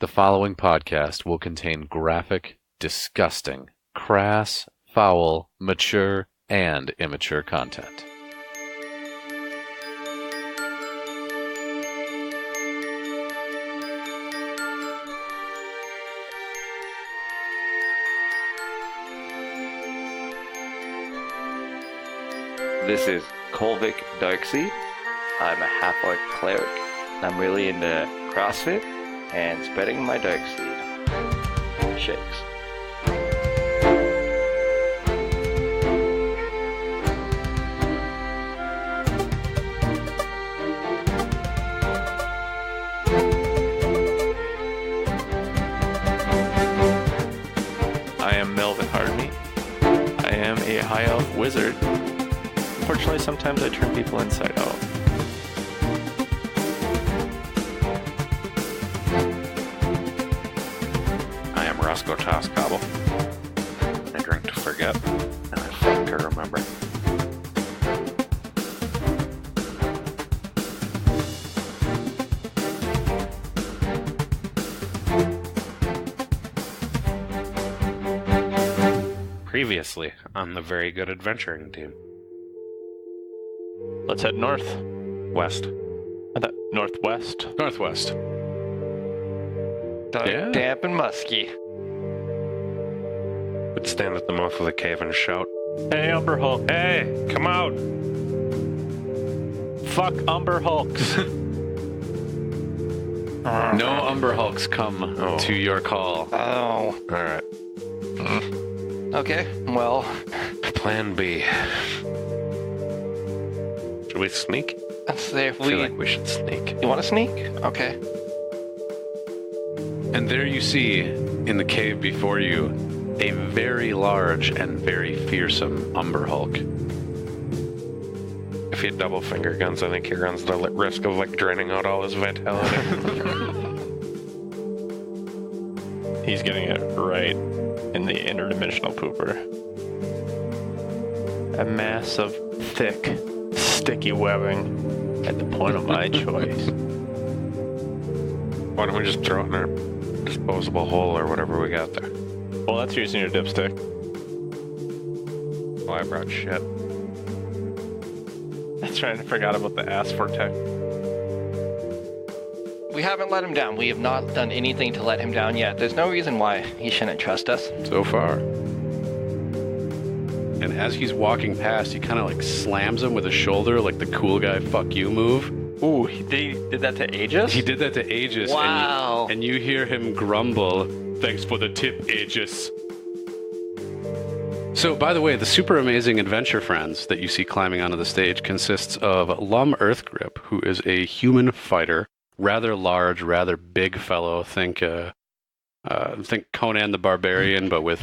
The following podcast will contain graphic, disgusting, crass, foul, mature, and immature content. This is Kolvik Darkseed. I'm a half-orc cleric. I'm really into CrossFit and spreading my dark seed. Shakes. I am Melvin Hardney. I am a high elf wizard. Unfortunately, sometimes I turn people inside out. I am Roscoe Toscobble. I drink to forget, and I fuck to remember. Previously on the Very Good Adventuring team. Let's head north. West. Northwest. Northwest. Dark, Yeah. damp, and musky. Would stand at the mouth of the cave and shout, Hey, Umber Hulk. "Hey, come out!" Fuck Umber Hulks. No Umber Hulks come to your call. Oh. Alright. Okay, well, Plan B. Should we sneak? let's say if I feel we... like we should sneak. You want to sneak? Okay. And there you see, in the cave before you, a very large and very fearsome Umber Hulk. If he had double finger guns, I think he runs the risk of draining out all his vitality. He's getting it right in the interdimensional pooper. A mass of thick, sticky webbing at the point of my choice. Why don't we just throw it in our disposable hole or whatever we got there? Well, that's using your dipstick. Oh, I brought shit. That's right, I forgot about the ass vortex. We haven't let him down. We have not done anything to let him down yet. There's no reason why he shouldn't trust us. So far. And as he's walking past, he kind of slams him with his shoulder, like the cool guy fuck you move. Ooh, he did that to Aegis? He did that to Aegis. Wow. And you hear him grumble, "Thanks for the tip, Aegis." So, by the way, the super amazing adventure friends that you see climbing onto the stage consists of Lum Earthgrip, who is a human fighter, rather large, rather big fellow. Think Conan the Barbarian, but with,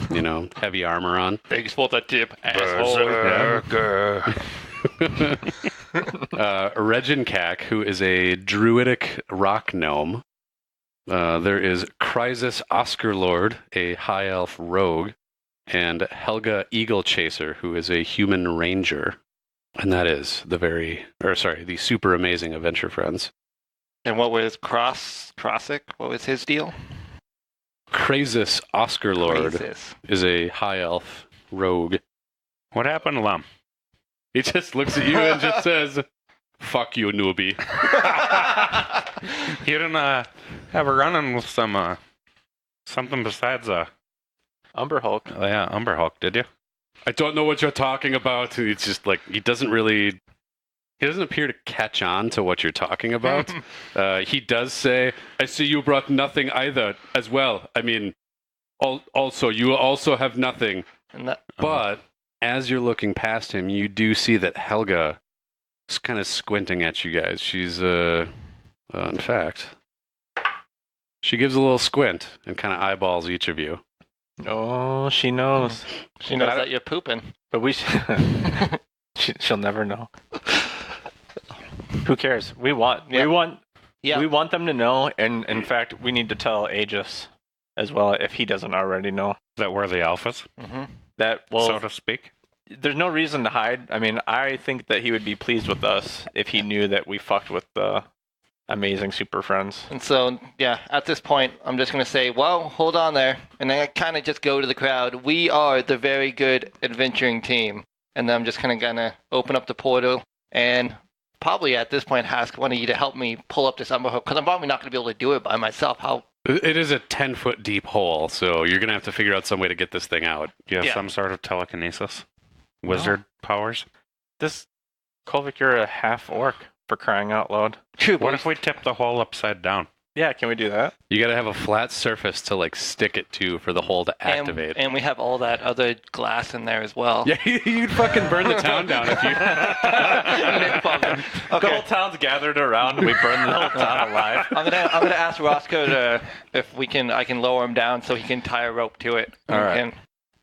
heavy armor on. Thanks for the tip, asshole. Reginkak, who is a druidic rock gnome. There is Chrysis Oscarlord, a high elf rogue, and Helga Eagle Chaser, who is a human ranger. And that is the super amazing adventure friends. And what was Crossic? What was his deal? Chrysis Oscarlord Crisis. is a high elf rogue. What happened, Lum? He just looks at you and just says, "Fuck you, newbie." You didn't have a run-in with something besides Umber Hulk. Umber Hulk, did you? I don't know what you're talking about. It's just he doesn't appear to catch on to what you're talking about. He does say, "I see you brought nothing either as well. I mean, also, you also have nothing." And that, But as you're looking past him, you do see that Helga is kind of squinting at you guys. She's, in fact, she gives a little squint and kind of eyeballs each of you. Oh, she knows. she knows that you're pooping. But we she'll never know. Who cares? We want them to know, and in fact, we need to tell Aegis as well if he doesn't already know. That we're the alphas, Mm-hmm. so to speak. There's no reason to hide. I mean, I think that he would be pleased with us if he knew that we fucked with the amazing super friends. And so, yeah, at this point, I'm just going to say, well, hold on there. And then I kind of just go to the crowd. We are the very good adventuring team. And then I'm just kind of going to open up the portal and probably at this point ask one of you to help me pull up this umber hook. Because I'm probably not going to be able to do it by myself. It is a 10-foot deep hole, so you're going to have to figure out some way to get this thing out. Do you have some sort of telekinesis? Wizard powers? Kolvik, you're a half orc, for crying out loud. True. What if we tip the hole upside down? Yeah, can we do that? You got to have a flat surface to like stick it to for the hole to activate. And we have all that other glass in there as well. Yeah, you'd fucking burn the town down if you. The whole town's gathered around and we burn the whole town alive. I'm gonna ask Roscoe if I can lower him down so he can tie a rope to it. All right. And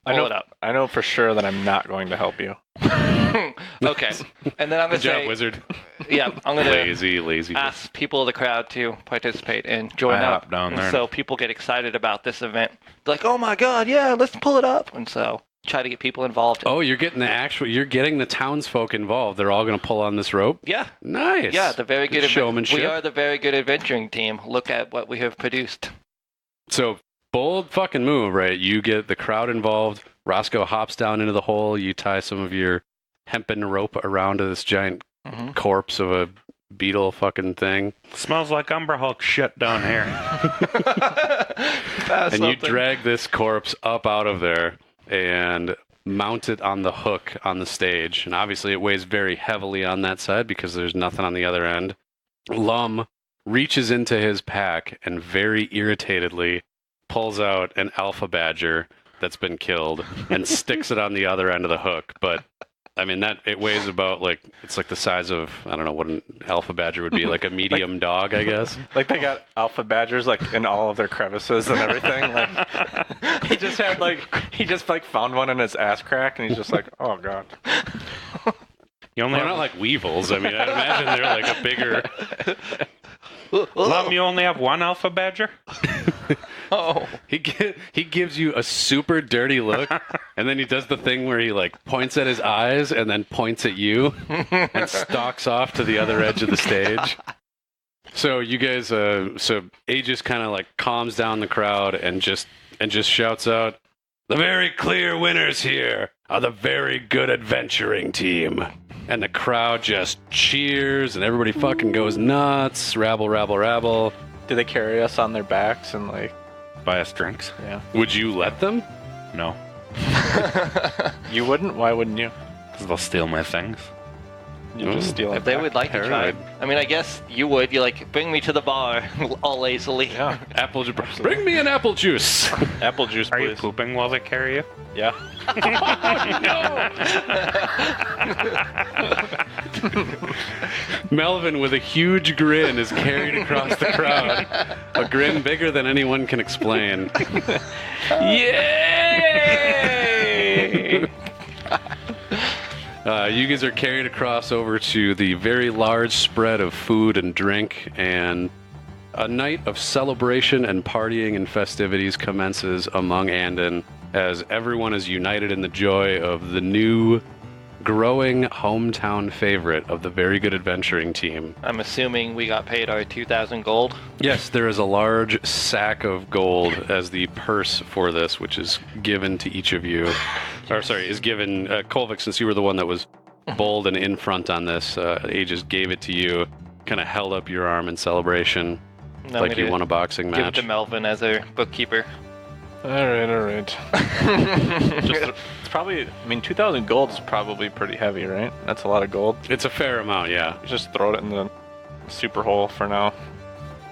pull it up. I know for sure that I'm not going to help you. Okay. And then I'm gonna Good job, say, wizard. yeah, I'm gonna Lazy. ask people of the crowd to participate and join I up hop down there. so people get excited about this event. They're like, oh my god, yeah, let's pull it up. And so try to get people involved. Oh, you're getting the townsfolk involved. They're all going to pull on this rope? Yeah. Nice. Yeah, the very good showmanship. We are the very good adventuring team. Look at what we have produced. So, bold fucking move, right? You get the crowd involved. Roscoe hops down into the hole. You tie some of your hempen rope around to this giant corpse of a beetle fucking thing. Smells like Umber Hulk shit down here. And you drag this corpse up out of there and mount it on the hook on the stage. And obviously it weighs very heavily on that side because there's nothing on the other end. Lum reaches into his pack and very irritatedly pulls out an alpha badger that's been killed and sticks it on the other end of the hook. But I mean, it weighs about it's like the size of, I don't know what an alpha badger would be, like a medium dog, I guess. Like they got alpha badgers like in all of their crevices and everything. Like he just found one in his ass crack and he's just like, oh god. You only They're not like weevils. I mean, I'd imagine they're like a bigger. Lum, you only have one alpha badger? Oh. He gives you a super dirty look, and then he does the thing where he like points at his eyes and then points at you and stalks off to the other edge of the stage. So you guys, so Aegis kind of like calms down the crowd and just shouts out, "The very clear winners here are the very good adventuring team." And the crowd just cheers, and everybody fucking goes nuts. Rabble, rabble, rabble. Do they carry us on their backs and like Buy us drinks? Yeah. Would you let them? No. You wouldn't? Why wouldn't you? Because they'll steal my things. You just steal If they would like to try. I mean, I guess you would. You're like, bring me to the bar, all lazily. Yeah. Apple juice. Bring me an apple juice. Apple juice, Are please. you pooping while they carry you? Yeah. Melvin, with a huge grin, is carried across the crowd. A grin bigger than anyone can explain. Yay! You guys are carried across over to the very large spread of food and drink, and a night of celebration and partying and festivities commences among Andon as everyone is united in the joy of the new, growing hometown favorite of the Very Good Adventuring team. I'm assuming we got paid our 2,000 gold. Yes, there is a large sack of gold as the purse for this, which is given to each of you. Or, sorry, is given, Kolvik, since you were the one that was bold and in front on this, Aegis gave it to you, kind of held up your arm in celebration, like you won a boxing match. Give it to Melvin as our bookkeeper. All right. It's probably, 2,000 gold is probably pretty heavy, right? That's a lot of gold. It's a fair amount, yeah. Just throw it in the super hole for now.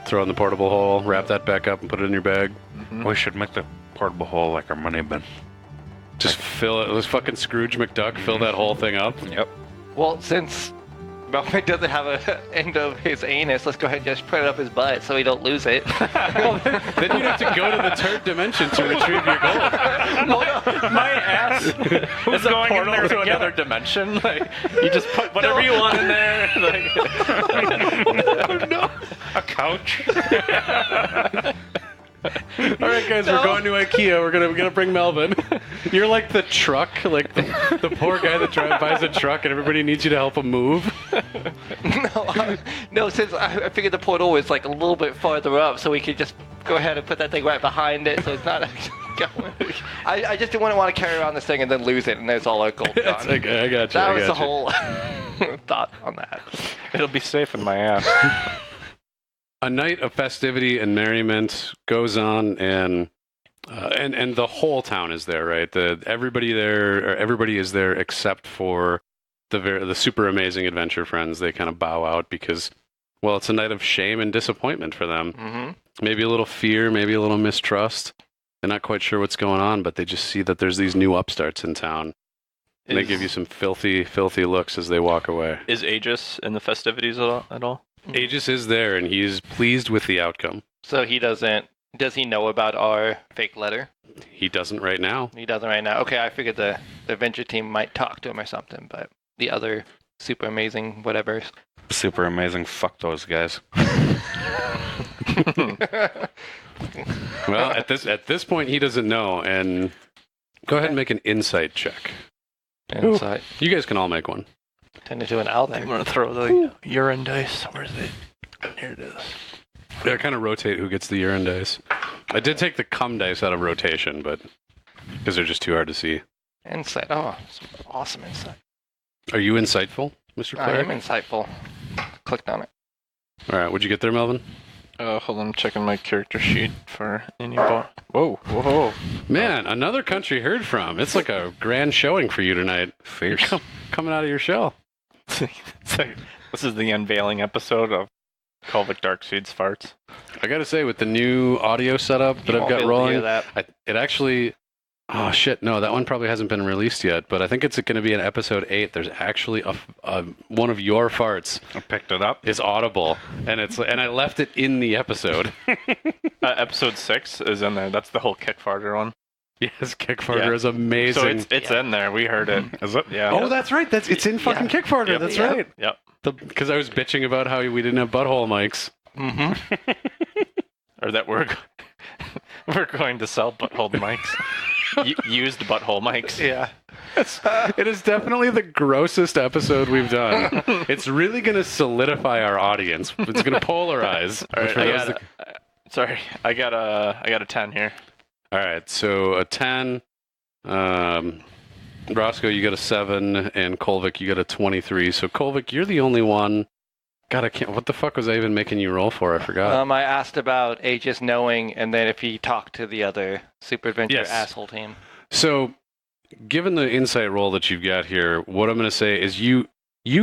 Throw it in the portable hole, wrap that back up, and put it in your bag. Mm-hmm. We should make the portable hole like our money bin. Just fill it. Let's fucking Scrooge McDuck fill that whole thing up. Yep. Well, since Melvin doesn't have an end of his anus, let's go ahead and just put it up his butt so we don't lose it. Well, then you'd have to go to the third dimension to retrieve your gold. My ass is going in there to another dimension. Like, you just put whatever you want in there. Like, No. A couch? All right, guys, we're going to IKEA. We're gonna bring Melvin. You're like the truck, like the poor guy that buys a truck, and everybody needs you to help him move. No, since I figured the portal was like a little bit farther up, so we could just go ahead and put that thing right behind it, so it's not actually going. I just didn't want to carry around this thing and then lose it, and there's all our gold gone. Okay, I got you. That I was got the you. whole thought on that. It'll be safe in my ass. A night of festivity and merriment goes on, and the whole town is there, right? Everybody is there except for the super amazing adventure friends. They kind of bow out because, well, it's a night of shame and disappointment for them. Mm-hmm. Maybe a little fear, maybe a little mistrust. They're not quite sure what's going on, but they just see that there's these new upstarts in town. And they give you some filthy, filthy looks as they walk away. Is Aegis in the festivities at all? Aegis is there, and he's pleased with the outcome. So he doesn't. Does he know about our fake letter? He doesn't right now. He doesn't right now. Okay, I figured the adventure team might talk to him or something, but the other super amazing whatever. Super amazing. Fuck those guys. Well, at this point, he doesn't know. And go ahead and make an insight check. Inside. You guys can all make one. Turned into an owl I'm there. gonna throw the urine dice. Where's it? Here it is. Yeah, kind of rotate who gets the urine dice. I did take the cum dice out of rotation, but because they're just too hard to see. Insight. Oh, it's awesome insight. Are you insightful, Mr. I am Cleric? insightful. Clicked on it. All right, what'd you get there, Melvin? Hold on, I'm checking my character sheet for any Whoa. Man, another country heard from. It's like a grand showing for you tonight. You're coming out of your shell. This is the unveiling episode of Kolvik Darkseed's farts. I gotta say, with the new audio setup that You I've won't got be able to hear rolling, that. it actually... Oh, shit, no, that one probably hasn't been released yet, but I think it's going to be in episode 8. There's actually one of your farts I picked it up. is audible, and I left it in the episode. Episode 6 is in there. That's the whole kick farter one. Yes, Kickfarter Yeah. is amazing. So it's in there. We heard it. Is it? Yeah. Oh, that's right. It's in fucking Kickfarter. Yep. That's Yep. right. Yep. Because I was bitching about how we didn't have butthole mics. Mm-hmm. Or that we're going to sell butthole mics. Used butthole mics. Yeah. It is definitely the grossest episode we've done. It's really going to solidify our audience. It's going to polarize. All right, For those I got a 10 here. All right, so a 10. Roscoe, you got a 7, and Kolvik, you got a 23. So Kolvik, you're the only one. God, I can't. What the fuck was I even making you roll for? I forgot. I asked about Aegis knowing, and then if he talked to the other Super Adventure Yes. asshole team. So, given the insight roll that you've got here, what I'm going to say is you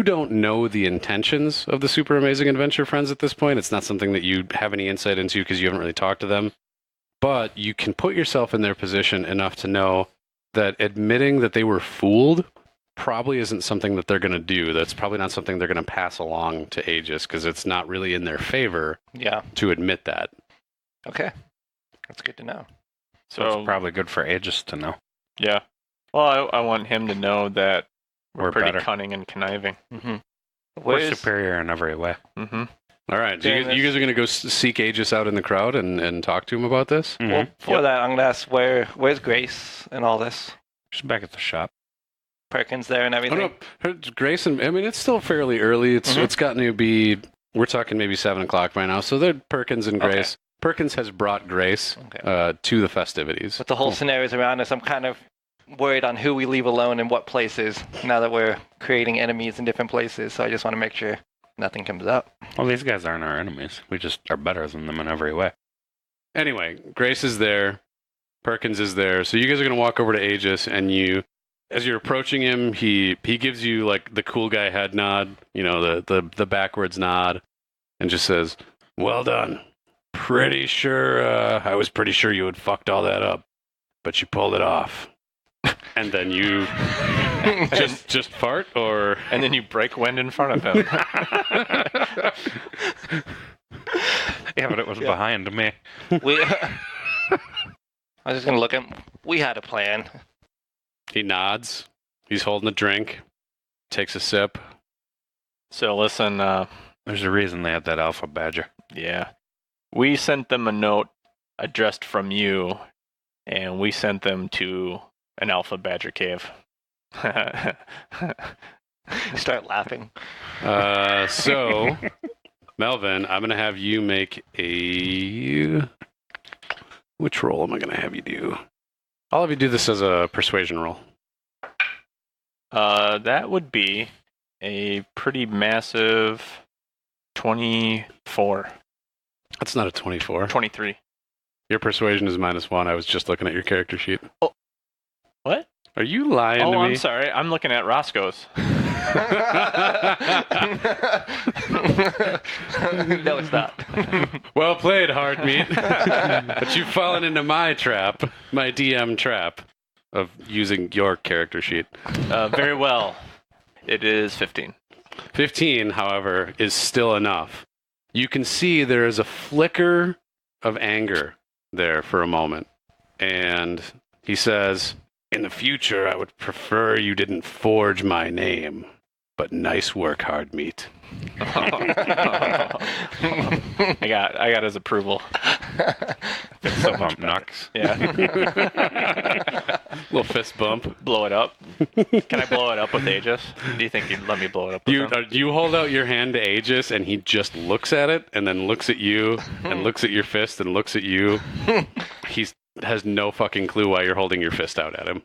don't know the intentions of the Super Amazing Adventure friends at this point. It's not something that you have any insight into because you haven't really talked to them. But you can put yourself in their position enough to know that admitting that they were fooled probably isn't something that they're going to do. That's probably not something they're going to pass along to Aegis because it's not really in their favor Yeah. to admit that. Okay. That's good to know. So It's probably good for Aegis to know. yeah. Well, I want him to know that we're We're pretty better. cunning and conniving. Mm-hmm. We're superior in every way. Mm-hmm. All right. So you guys are going to go seek Aegis out in the crowd and talk to him about this? Mhm. Well, before that, I'm going to ask where's Grace and all this? She's back at the shop. Perkins there and Oh, everything? no. Grace, and I mean, it's still fairly early. Mhm. It's gotten to be, we're talking maybe 7 o'clock by now. So they're Perkins and Okay. Grace. Perkins has brought Grace Okay. to the festivities. With the whole scenarios around us, I'm kind of worried on who we leave alone in what places now that we're creating enemies in different places. So I just want to make sure nothing comes up. Well, these guys aren't our enemies. We just are better than them in every way. Anyway, Grace is there. Perkins is there. So you guys are going to walk over to Aegis, and as you're approaching him, he gives you like the cool guy head nod, the backwards nod, and just says, "Well done. Pretty sure, I was pretty sure you had fucked all that up, but you pulled it off." And then you just fart, or And then you break wind in front of him. Yeah, but it was behind me. We. I was just gonna look at. We had a plan. he nods. He's holding a drink, takes a sip. So listen, There's a reason they had that alpha badger. yeah. We sent them a note addressed from you, and we sent them to an alpha badger cave. Start laughing. So, Melvin, I'm going to have you make a... Which roll am I going to have you do? I'll have you do this as a persuasion roll. That would be a pretty massive 24. That's not a 24. 23. Your persuasion is -1. I was just looking at your character sheet. Oh. What? Are you lying to me? I'm sorry. I'm looking at Roscoe's. No, it's not. Well played, Hardmeat. But you've fallen into my trap, my DM trap, of using your character sheet. Very well. It is 15. 15, however, is still enough. You can see there is a flicker of anger there for a moment. And he says, in the future, I would prefer you didn't forge my name. But nice work, Hardmeat. I got his approval. So bump knocks. Yeah. Little fist bump. Blow it up. Can I blow it up with Aegis? Do you think you'd let me blow it up with him? You hold out your hand to Aegis, and he just looks at it, and then looks at you, and looks at your fist, and looks at you. He has no fucking clue why you're holding your fist out at him.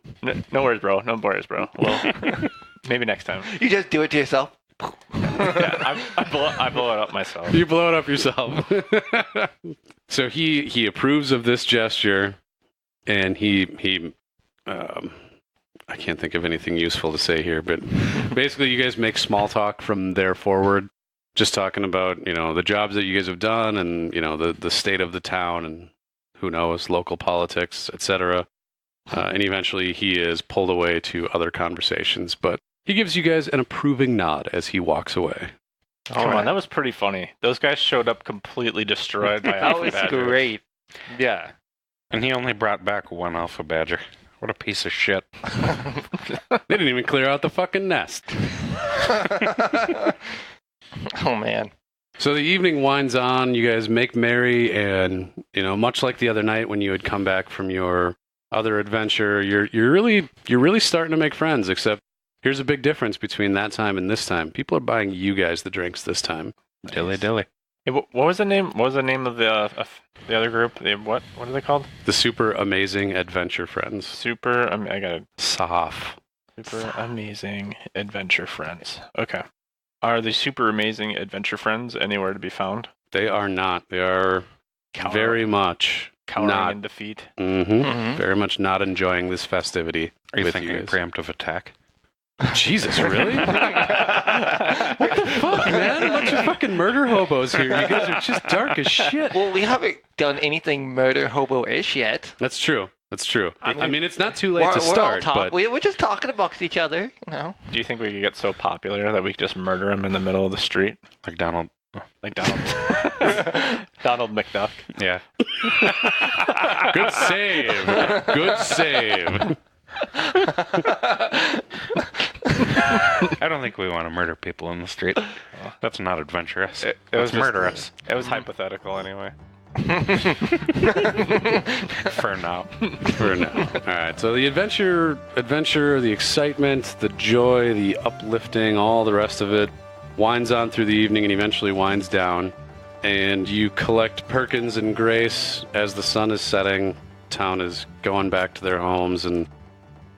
No worries, bro. No worries, bro. Well, maybe next time. You just do it to yourself. Yeah, I blow it up myself. You blow it up yourself. So he approves of this gesture, and he I can't think of anything useful to say here, but basically you guys make small talk from there forward, just talking about, the jobs that you guys have done and, the state of the town and who knows, local politics, etc. And eventually he is pulled away to other conversations, but he gives you guys an approving nod as he walks away. Come on, that was pretty funny. Those guys showed up completely destroyed by That alpha was badgers. great. Yeah. And he only brought back one alpha badger. What a piece of shit. They didn't even clear out the fucking nest. Oh, man. So the evening winds on, you guys make merry, and, much like the other night when you had come back from your other adventure, you're really starting to make friends, except here's a big difference between that time and this time. People are buying you guys the drinks this time. Dilly dilly. Hey, what was the name? What was the name of the other group? What are they called? The Super Amazing Adventure Friends. I got it. SAF. Super Amazing Adventure Friends. Okay. Are the Super Amazing Adventure Friends anywhere to be found? They are not. They are very much Cowering not. in defeat. Very much not enjoying this festivity. Are you with thinking guys. preemptive attack? Jesus, really? What the fuck, man? A bunch of fucking murder hobos here. You guys are just dark as shit. Well, we haven't done anything murder hobo-ish yet. That's true. I mean, it's not too late We're to all start, but we're just talking amongst each other, Do you think we could get so popular that we could just murder them in the middle of the street? Like Donald. Like Donald. Donald McDuck. Yeah. good save. Good save. I don't think we want to murder people in the street. That's not adventurous. It That's was just- murderous. It was hypothetical anyway. For now. For now. All right. So the adventure, the excitement, the joy, the uplifting, all the rest of it winds on through the evening and eventually winds down. And you collect Perkins and Grace as the sun is setting. Town is going back to their homes, and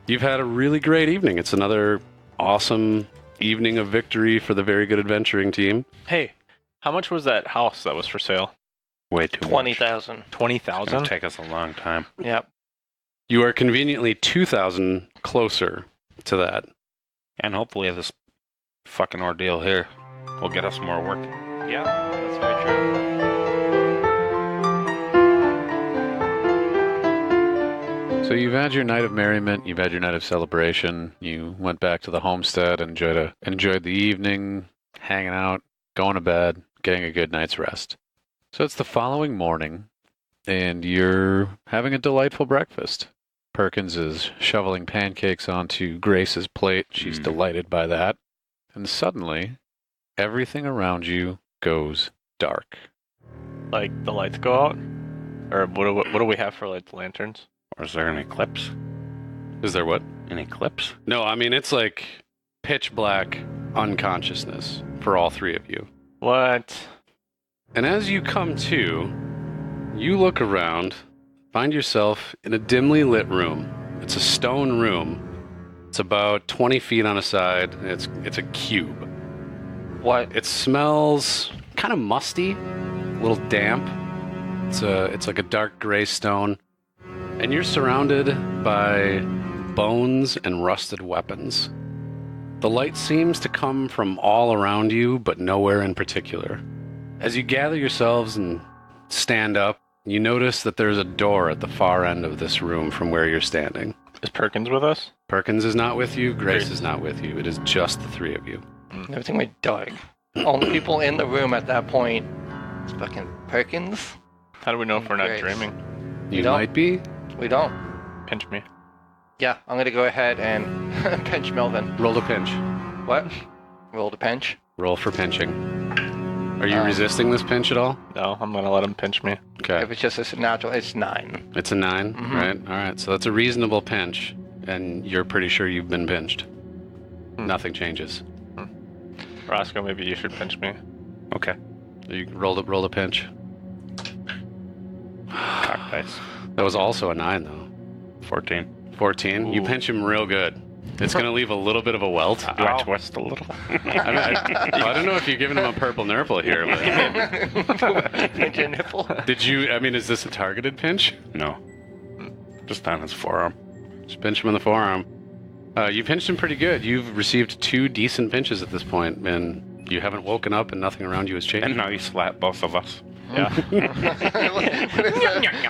you've had a really great evening. It's another awesome evening of victory for the Very Good Adventuring team. Hey, how much was that house that was for sale? Way too much. 20,000. It's going 20,000? to take us a long time. Yep. You are conveniently 2,000 closer to that. And hopefully this fucking ordeal here will get us more work. Yeah, that's very true. So you've had your night of merriment, you've had your night of celebration, you went back to the homestead, enjoyed the evening, hanging out, going to bed, getting a good night's rest. So it's the following morning, and you're having a delightful breakfast. Perkins is shoveling pancakes onto Grace's plate. She's delighted by that. And suddenly, everything around you goes dark. Like the lights go out? Or what do we have for like lanterns? Or is there an eclipse? Is there what? An eclipse? No, I mean, it's like pitch black unconsciousness for all three of you. What? And as you come to, you look around, find yourself in a dimly lit room. It's a stone room. It's about 20 feet on a side. It's a cube. What? It smells kind of musty, a little damp. It's like a dark gray stone. And you're surrounded by bones and rusted weapons. The light seems to come from all around you, but nowhere in particular. As you gather yourselves and stand up, you notice that there's a door at the far end of this room from where you're standing. Is Perkins with us? Perkins is not with you. Grace is not with you. It is just the three of you. Everything went dark. Only people in the room at that point is fucking Perkins. How do we know if we're not Grace. dreaming? You don't? might be. We don't. Pinch me. Yeah, I'm gonna go ahead and pinch Melvin. Roll to pinch. What? Roll to pinch. Roll for pinching. Are you resisting this pinch at all? No, I'm gonna let him pinch me. Okay. If it's just a natural, it's 9. It's a 9, Mhm. right? All right. So that's a reasonable pinch, and you're pretty sure you've been pinched. Nothing changes. Roscoe, maybe you should pinch me. Okay. You roll a pinch. Cock dice. That was also a 9, though. 14. 14. You Ooh. pinch him real good. It's going to leave a little bit of a welt. Do I twist a little? I don't know if you're giving him a purple nurple here, but Pinch a nipple. did you? I mean, is this a targeted pinch? No. Just on his forearm. Just pinch him in the forearm. You pinched him pretty good. You've received 2 decent pinches at this point, and you haven't woken up, and nothing around you has changed. And now you slap both of us. Yeah. What is that?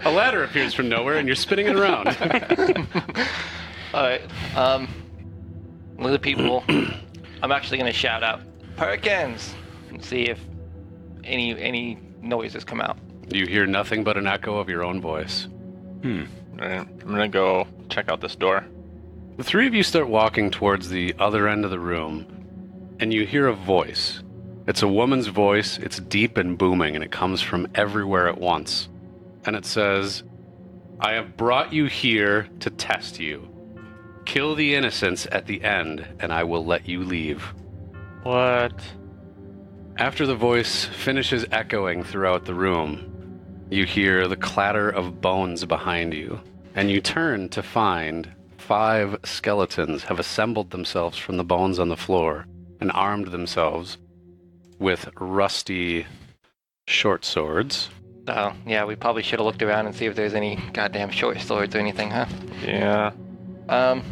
A ladder appears from nowhere, and you're spinning it around. All right. One of the people, I'm actually gonna shout out Perkins and see if any noises come out. You hear nothing but an echo of your own voice. Alright, I'm gonna go check out this door. The three of you start walking towards the other end of the room, and you hear a voice. It's a woman's voice. It's deep and booming, and it comes from everywhere at once. And it says, "I have brought you here to test you. Kill the innocents at the end, and I will let you leave." What? After the voice finishes echoing throughout the room, you hear the clatter of bones behind you, and you turn to find 5 skeletons have assembled themselves from the bones on the floor and armed themselves with rusty short swords. Oh, yeah, we probably should have looked around and see if there's any goddamn short swords or anything, huh? Yeah.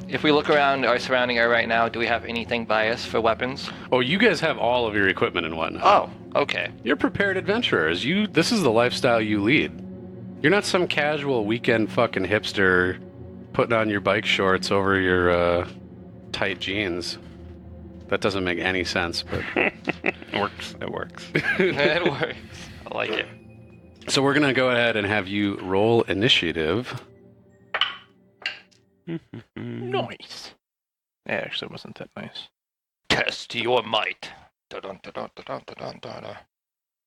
If we look around our surrounding area right now, do we have anything by us for weapons? Oh, you guys have all of your equipment and whatnot. Oh, okay. You're prepared adventurers. This is the lifestyle you lead. You're not some casual weekend fucking hipster putting on your bike shorts over your tight jeans. That doesn't make any sense, but It works. It works. It works. I like it. So we're gonna go ahead and have you roll initiative. Nice. Yeah, actually, it wasn't that nice. Test your might. Dun-dun-dun-dun-dun-dun-dun-dun. Do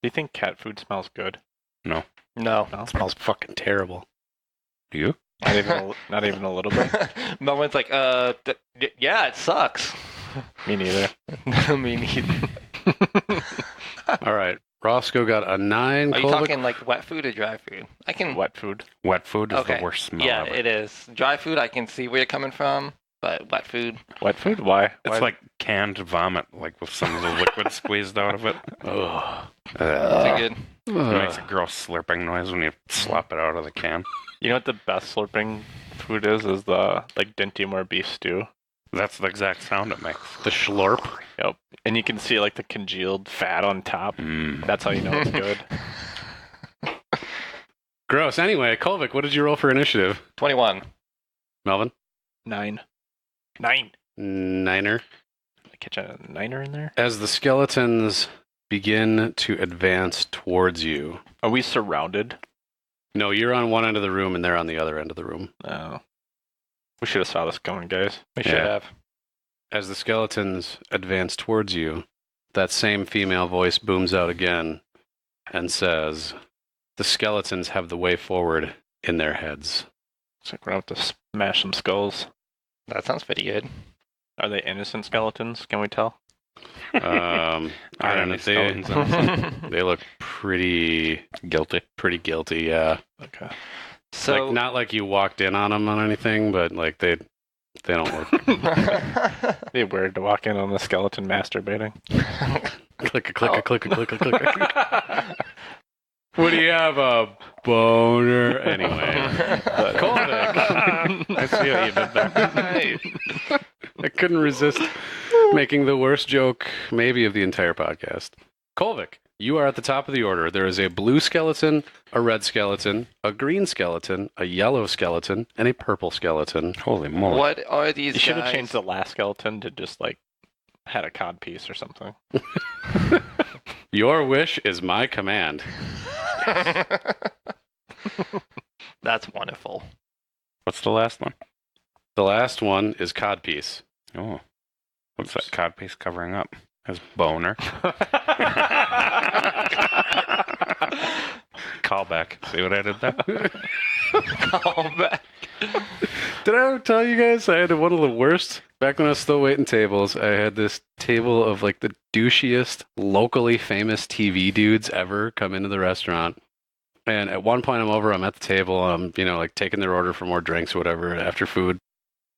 you think cat food smells good? No. It smells fucking terrible. Do you? Not even a little bit. Melvin's like, yeah, it sucks. Me neither. Me neither. All right, Roscoe got a 9. Are you Kolvik- talking like wet food or dry food? I can. Wet food. Wet food is Okay. the worst smell Yeah, ever. it is. Dry food, I can see where you're coming from, but wet food. Wet food? Why? It's Why? like canned vomit, like with some of the liquid squeezed out of it. Ugh. That's good. It makes a gross slurping noise when you slop it out of the can. You know what the best slurping food is? Is the like Dinty beef stew. That's the exact sound it makes. The schlurp. Yep. And you can see like the congealed fat on top. Mm. That's how you know it's good. Gross. Anyway, Kolvik, what did you roll for initiative? 21. Melvin? 9. 9er. Catch a 9er in there? As the skeletons begin to advance towards you. Are we surrounded? No, you're on one end of the room and they're on the other end of the room. No. We should have saw this coming, guys. We should Yeah. have. As the skeletons advance towards you, that same female voice booms out again and says, "The skeletons have the way forward in their heads." It's like we're going to have to smash some skulls. That sounds pretty good. Are they innocent skeletons? Can we tell? I don't know. Skeletons innocent? They look pretty Guilty. guilty. Yeah. Okay. So Like not like you walked in on them on anything, but like they don't look. It'd be weird to walk in on the skeleton masturbating. Click a click a click a click a click a. What do you have, a boner? Anyway, Kolvik. I see how you did that. I couldn't resist making the worst joke, maybe, of the entire podcast. Kolvik, you are at the top of the order. There is a blue skeleton, a red skeleton, a green skeleton, a yellow skeleton, and a purple skeleton. Holy moly. what are these You should have guys? changed the last skeleton to just like had a cod piece or something. Your wish is my command. That's wonderful. What's the last one? The last one is codpiece. Oh. What's that codpiece covering up? His boner. Callback. See what I did there? Call back. Did I ever tell you guys I had one of the worst? Back when I was still waiting tables, I had this table of like the douchiest, locally famous TV dudes ever come into the restaurant. And at one point I'm at the table, I'm, like taking their order for more drinks or whatever after food.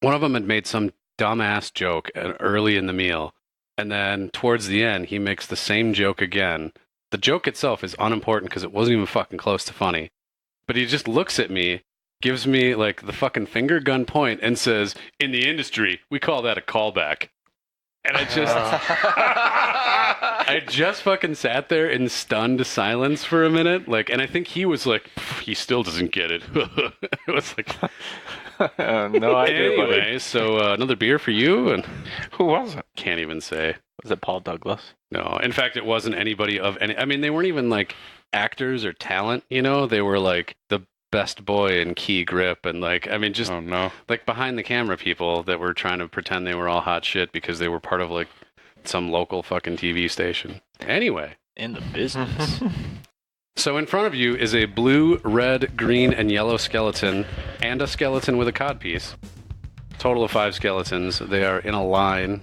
One of them had made some dumbass joke early in the meal. And then towards the end, he makes the same joke again. The joke itself is unimportant because it wasn't even fucking close to funny. But he just looks at me, gives me like the fucking finger gun point, and says, "In the industry, we call that a callback." And I just fucking sat there in stunned silence for a minute. And I think he was like, he still doesn't get it. It was like, No idea. buddy. anyway, so another beer for you, and Who was it? can't even say. Was it Paul Douglas? No, in fact, it wasn't anybody of any. I mean, they weren't even like actors or talent. They were like the best boy in Key Grip, and just Oh no. like behind the camera people that were trying to pretend they were all hot shit because they were part of like some local fucking TV station. Anyway, In the business. so in front of you is a blue, red, green, and yellow skeleton, and a skeleton with a codpiece. Total of 5 skeletons. They are in a line,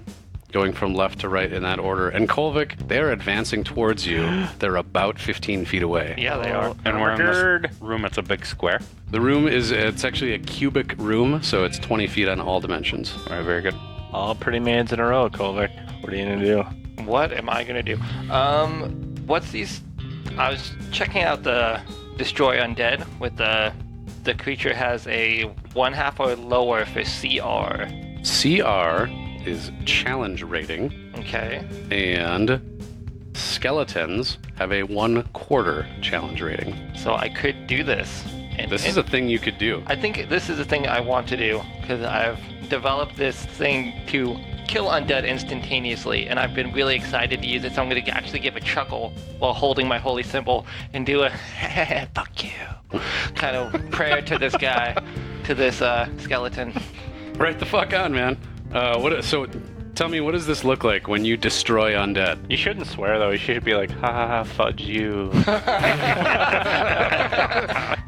going from left to right in that order. And Kolvik, they're advancing towards you. They're about 15 feet away. Yeah, they are. And we're in this room. It's a big square. The room it's actually a cubic room, so it's 20 feet on all dimensions. All right, very good. All pretty mans in a row, Kolvik. What are you gonna do? What am I gonna do? What's these? I was checking out the Destroy Undead with the creature has a 1/2 or lower for CR. CR is challenge rating, Okay. and skeletons have a 1/4 challenge rating. So I could do this. This is a thing you could do. I think this is the thing I want to do because I've developed this thing to kill undead instantaneously, and I've been really excited to use it. So I'm going to actually give a chuckle while holding my holy symbol and do a "fuck you" kind of prayer to this guy, to this skeleton. Right the fuck on, man. So tell me, what does this look like when you destroy undead? You shouldn't swear though. You should be like, "Ha ha ha, fudge you."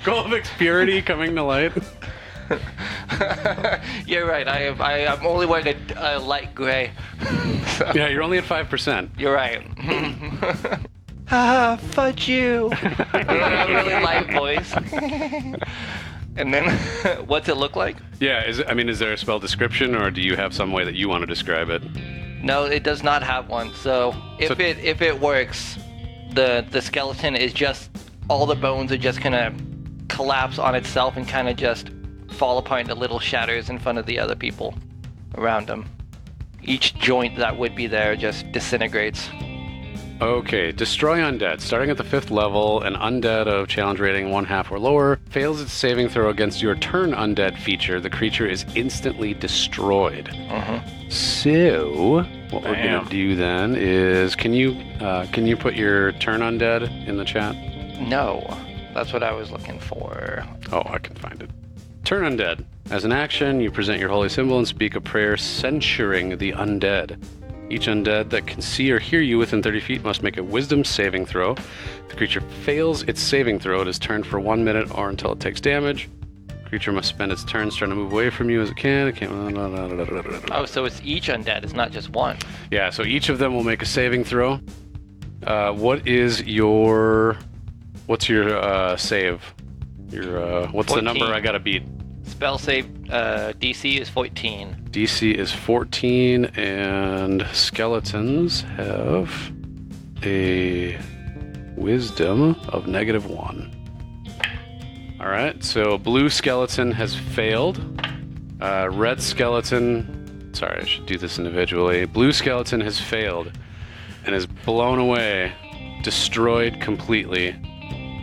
Golvik's purity coming to light. You're right. I'm only wearing a light gray. So, Yeah, you're only at 5%. you're right. Ah, fudge you. A really light voice. And then, what's it look like? Yeah, is there a spell description, or do you have some way that you want to describe it? No, it does not have one. So if it works, the skeleton is just all the bones are just gonna collapse on itself and kind of just fall apart into little shatters in front of the other people around them. Each joint that would be there just disintegrates. Okay, destroy undead. Starting at the 5th level, an undead of challenge rating 1/2 or lower fails its saving throw against your turn undead feature. The creature is instantly destroyed. So, what we're gonna do then is, can you put your turn undead in the chat? No, that's what I was looking for. Oh, I can find it. Turn undead. As an action, you present your holy symbol and speak a prayer censuring the undead. Each undead that can see or hear you within 30 feet must make a wisdom saving throw. If the creature fails its saving throw, it is turned for 1 minute or until it takes damage. The Creature must spend its turns trying to move away from you as it can. It can't. Oh, so it's each undead. It's not just one. Yeah, so each of them will make a saving throw. What's your save? What's 14. the number I gotta beat? Spell save DC is 14. DC is 14, and skeletons have a wisdom of -1. All right, so blue skeleton has failed. Red skeleton, sorry, I should do this individually. Blue skeleton has failed and is blown away, destroyed completely.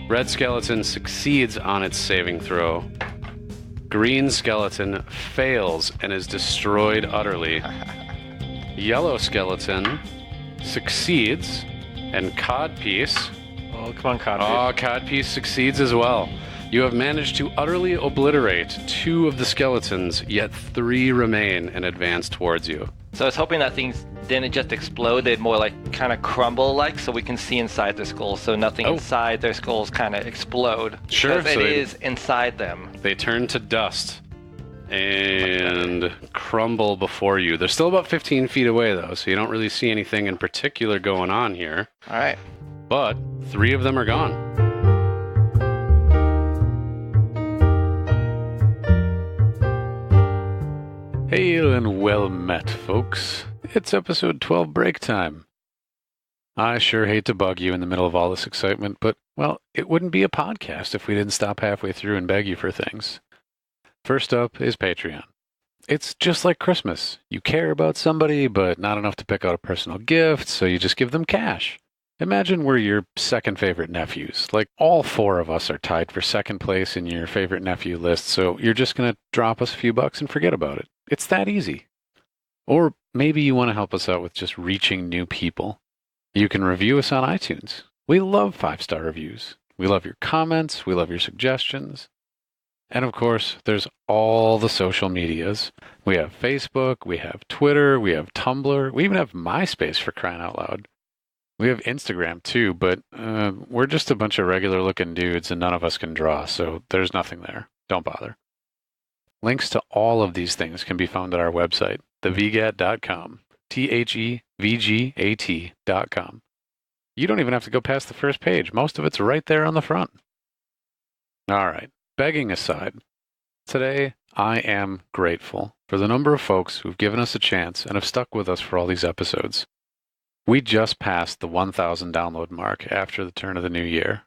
Red skeleton succeeds on its saving throw. Green skeleton fails and is destroyed utterly. Yellow skeleton succeeds, and Codpiece. Oh, come on, Codpiece. Oh, Codpiece succeeds as well. You have managed to utterly obliterate 2 of the skeletons, yet 3 remain and advance towards you. So I was hoping that things didn't just explode. They'd more like kind of crumble like, so we can see inside their skulls. So nothing inside their skulls kind of explode. Sure. Because it is inside them. They turn to dust and crumble before you. They're still about 15 feet away, though, so you don't really see anything in particular going on here. All right. But 3 of them are gone. Hail and well met, folks. It's episode 12 break time. I sure hate to bug you in the middle of all this excitement, but, well, it wouldn't be a podcast if we didn't stop halfway through and beg you for things. First up is Patreon. It's just like Christmas. You care about somebody, but not enough to pick out a personal gift, so you just give them cash. Imagine we're your second favorite nephews. Like, all 4 of us are tied for second place in your favorite nephew list, so you're just going to drop us a few bucks and forget about it. It's that easy. Or maybe you want to help us out with just reaching new people. You can review us on iTunes. We love 5-star reviews. We love your comments. We love your suggestions. And of course, there's all the social medias. We have Facebook, we have Twitter, we have Tumblr, we even have MySpace, for crying out loud. We have Instagram too, but we're just a bunch of regular looking dudes and none of us can draw, so there's nothing there. Don't bother. Links to all of these things can be found at our website, thevgat.com. THEVGAT.com. You don't even have to go past the first page. Most of it's right there on the front. All right, begging aside, today I am grateful for the number of folks who've given us a chance and have stuck with us for all these episodes. We just passed the 1,000 download mark after the turn of the new year.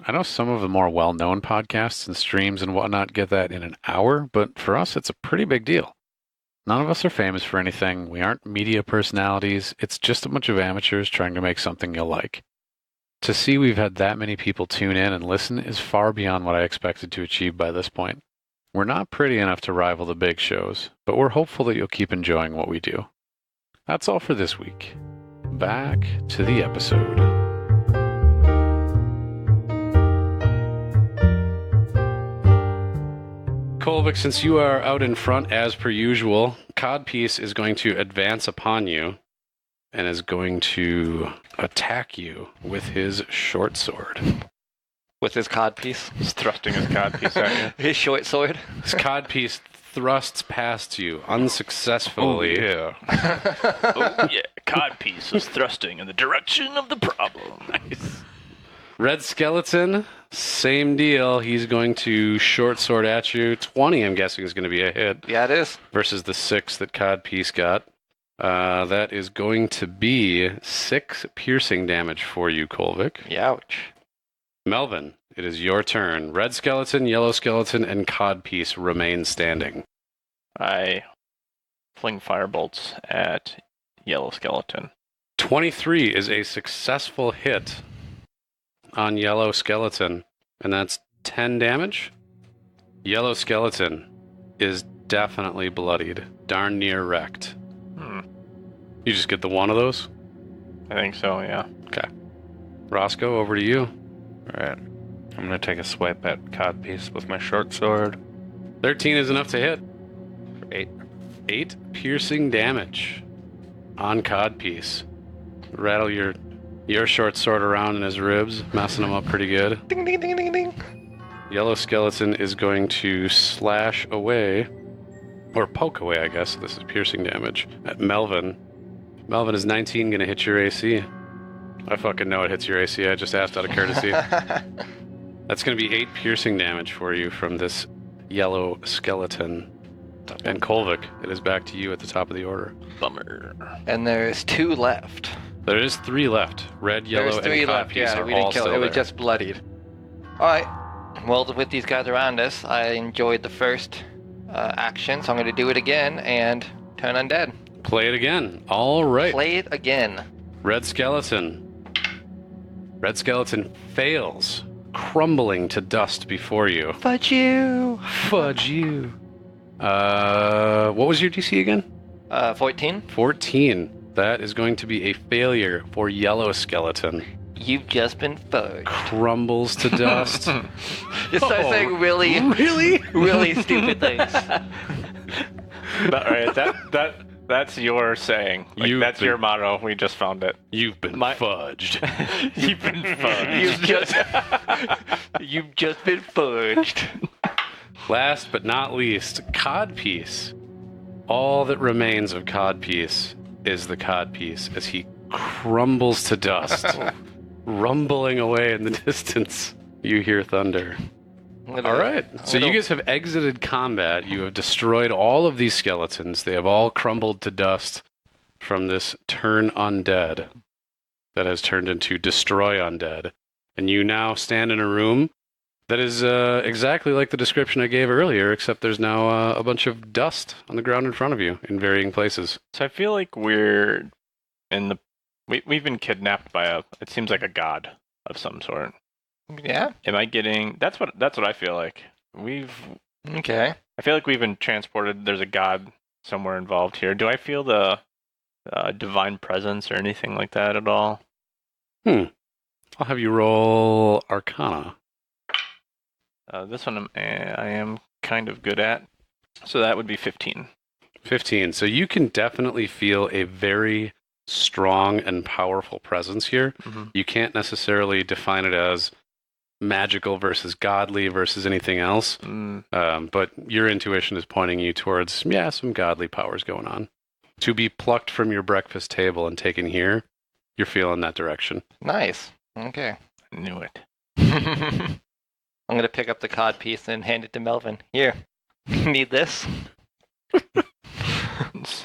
I know some of the more well-known podcasts and streams and whatnot get that in an hour, but for us, it's a pretty big deal. None of us are famous for anything. We aren't media personalities. It's just a bunch of amateurs trying to make something you'll like. To see we've had that many people tune in and listen is far beyond what I expected to achieve by this point. We're not pretty enough to rival the big shows, but we're hopeful that you'll keep enjoying what we do. That's all for this week. Back to the episode. Kolvik, since you are out in front as per usual, Codpiece is going to advance upon you and is going to attack you with his short sword. With his codpiece. He's thrusting his Codpiece at you. His short sword. His codpiece thrusts past you unsuccessfully. Oh, yeah, Codpiece is thrusting in the direction of the problem. Nice. Red skeleton, same deal. He's going to short sword at you. 20, I'm guessing, is going to be a hit. Yeah, it is. Versus the 6 that Codpiece got. That is going to be 6 piercing damage for you, Kolvik. Youch. Melvin, it is your turn. Red skeleton, yellow skeleton, and Codpiece remain standing. I fling firebolts at yellow skeleton. 23 is a successful hit on yellow skeleton, and that's 10 damage. Yellow skeleton is definitely bloodied, darn near wrecked. You just get the one of those? I think so, yeah. Okay. Roscoe, over to you. Alright. I'm gonna take a swipe at Codpiece with my short sword. 13 is enough to hit. For 8. 8 piercing damage on Codpiece. Rattle your short sword around in his ribs, messing him up pretty good. Ding, ding, ding, ding, ding. Yellow skeleton is going to slash away, or poke away, I guess. This is piercing damage at Melvin. Melvin, is 19 going to hit your AC? I fucking know it hits your AC. I just asked out of courtesy. That's going to be 8 piercing damage for you from this yellow skeleton. And Kolvik, it is back to you at the top of the order. Bummer. And there's 2 left. There is 3 left. Red, yellow, There's 3 and left, codpiece yeah. are We all didn't kill still it. It was there. just bloodied. Alright. Well, with these guys around us, I enjoyed the first action, so I'm going to do it again and turn undead. Play it again. All right. Play it again. Red skeleton. Red skeleton fails, crumbling to dust before you. Fudge you! Fudge you. What was your DC again? 14. 14. That is going to be a failure for yellow skeleton. You've just been fudged. Crumbles to dust. Just start saying really, really stupid things. All right, that's your saying. Like, that's your motto. We just found it. You've been fudged. You've been fudged. You've just been fudged. Last but not least, codpiece. All that remains of codpiece is the codpiece as he crumbles to dust. Rumbling away in the distance, you hear thunder. All right. So you guys have exited combat. You have destroyed all of these skeletons. They have all crumbled to dust from this turn undead that has turned into destroy undead. And you now stand in a room that is exactly like the description I gave earlier, except there's now a bunch of dust on the ground in front of you in varying places. So I feel like we're in the... We've been kidnapped by it seems like a god of some sort. Yeah? Am I getting... That's what I feel like. Okay. I feel like we've been transported. There's a god somewhere involved here. Do I feel the divine presence or anything like that at all? I'll have you roll Arcana. This one I am kind of good at. So that would be 15. 15. So you can definitely feel a very strong and powerful presence here. Mm-hmm. You can't necessarily define it as magical versus godly versus anything else. But your intuition is pointing you towards, some godly powers going on. To be plucked from your breakfast table and taken here, you're feeling that direction. Nice. Okay. I knew it. I'm going to pick up the cod piece and hand it to Melvin. Here. Need this?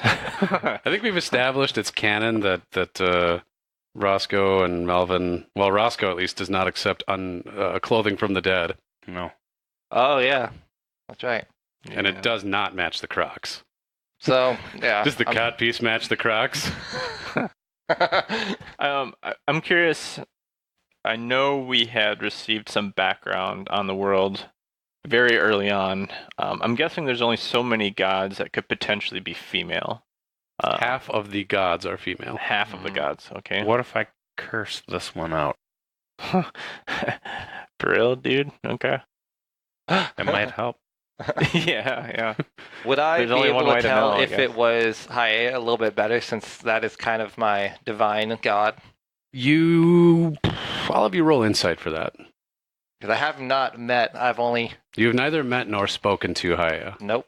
I think we've established it's canon that Roscoe and Melvin, well, Roscoe at least, does not accept clothing from the dead. No. Oh, yeah. That's right. And it does not match the Crocs. So, yeah. Does the codpiece match the Crocs? I'm curious. I know we had received some background on the world very early on. I'm guessing there's only so many gods that could potentially be female. Half of the gods are female. Half of the gods, okay. What if I curse this one out? For real, dude? Okay. It might help. Yeah. Would I There's be only able one to way to tell know, I if guess. it was Hae a little bit better, since that is kind of my divine god? I'll have you roll insight for that. Because I have not met, I've only... You have neither met nor spoken to Haya. Nope.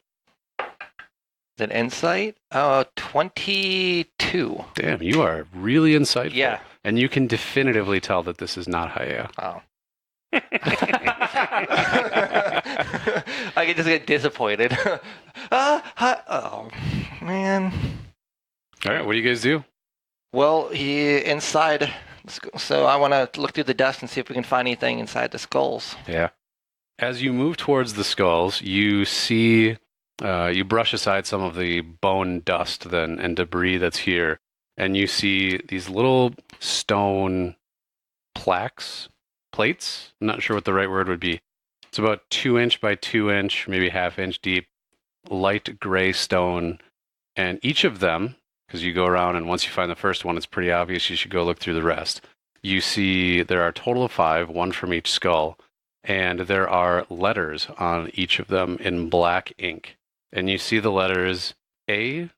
Is it insight? 22. Damn, you are really insightful. Yeah. And you can definitively tell that this is not Haya. Oh. I could just get disappointed. Oh, man. All right, what do you guys do? Well, he inside, so I want to look through the dust and see if we can find anything inside the skulls. Yeah. As you move towards the skulls, you see, you brush aside some of the bone dust and debris that's here, and you see these little stone plates. I'm not sure what the right word would be. It's about 2 inch by 2 inch, maybe ½ inch deep, light gray stone, and each of them, because you go around and once you find the first one, it's pretty obvious you should go look through the rest. You see there are a total of 5, one from each skull, and there are letters on each of them in black ink. And you see the letters A,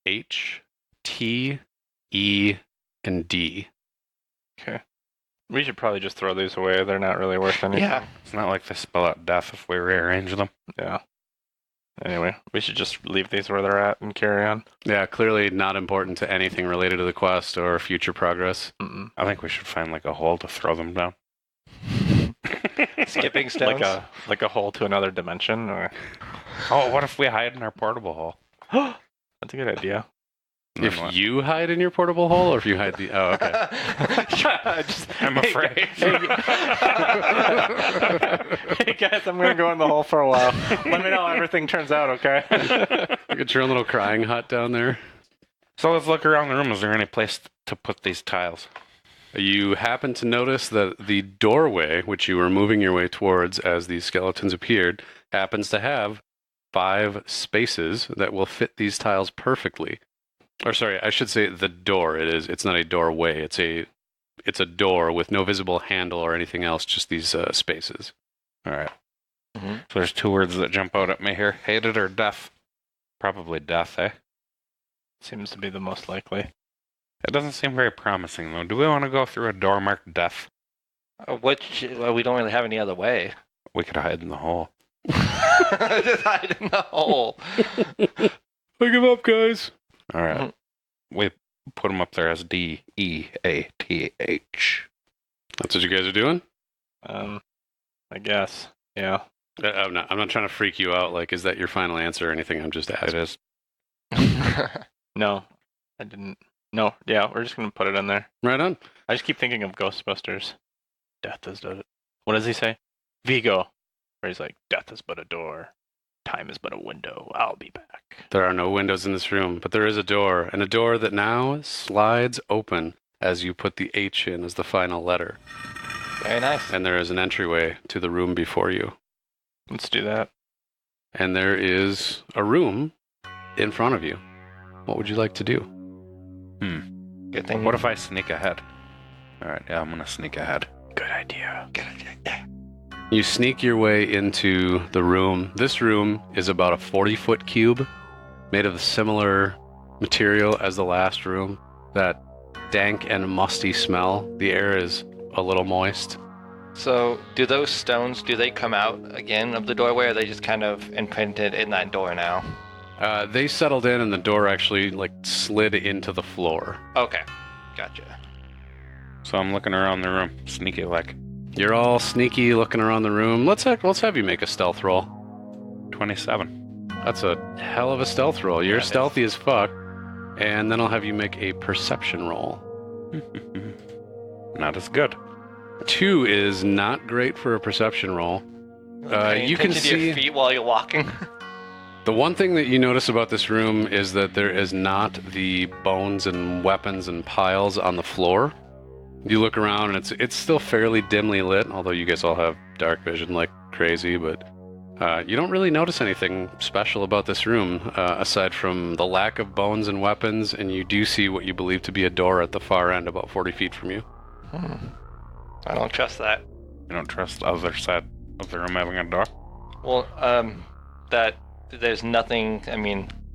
H, T, E, and D. Okay. We should probably just throw these away. They're not really worth anything. Yeah. It's not like they spell out death if we rearrange them. Yeah. Anyway, we should just leave these where they're at and carry on. Yeah, clearly not important to anything related to the quest or future progress. Mm-mm. I think we should find like a hole to throw them down. Skipping stones. Like a hole to another dimension, or Oh, what if we hide in our portable hole? that's a good idea. And then If what? you hide in your portable hole, or if you hide the... Oh, okay. I'm afraid. Hey guys, I'm gonna go in the hole for a while. Let me know how everything turns out, okay? Get your own little crying hut down there. So let's look around the room. Is there any place to put these tiles? You happen to notice that the doorway, which you were moving your way towards as these skeletons appeared, happens to have 5 spaces that will fit these tiles perfectly. Or sorry, I should say the door. It's not a doorway. It's a door with no visible handle or anything else, just these spaces. All right. Mhm. So there's 2 words that jump out at me here. Hated or death? Probably death, eh? Seems to be the most likely. It doesn't seem very promising, though. Do we want to go through a door marked death? Well, we don't really have any other way. We could hide in the hole. Just hide in the hole. I give up, guys. All right. Mhm. We put them up there as DEATH. That's what you guys are doing? I guess. Yeah. I'm not trying to freak you out. Like, is that your final answer or anything? I'm just It asking. is. No, I didn't. No, yeah, we're just gonna put it in there. Right on. I just keep thinking of Ghostbusters. Death is what does he say? Vigo. Where he's like, death is but a door. Time is but a window. I'll be back. There are no windows in this room, but there is a door, and a door that now slides open as you put the H in as the final letter. Very nice. And there is an entryway to the room before you. Let's do that. And there is a room in front of you. What would you like to do? Good thing. What if I sneak ahead? All right, yeah, I'm going to sneak ahead. Good idea. You sneak your way into the room. This room is about a 40-foot cube made of a similar material as the last room. That dank and musty smell. The air is a little moist. So, do those stones, do they come out again of the doorway, or are they just kind of imprinted in that door now? They settled in, and the door actually slid into the floor. Okay. Gotcha. So I'm looking around the room, sneaky like. You're all sneaky looking around the room. Let's have you make a stealth roll. 27. That's a hell of a stealth roll. You're Yeah, it is. stealthy as fuck. And then I'll have you make a perception roll. Not as good. 2 is not great for a perception roll. Paying You can attention to your see feet while you're walking. the one thing that you notice about this room is that there is not the bones and weapons and piles on the floor. You look around and it's still fairly dimly lit, although you guys all have dark vision like crazy, but you don't really notice anything special about this room aside from the lack of bones and weapons, and you do see what you believe to be a door at the far end about 40 feet from you. I don't trust that. You don't trust the other side of the room having a door? Well, that there's nothing,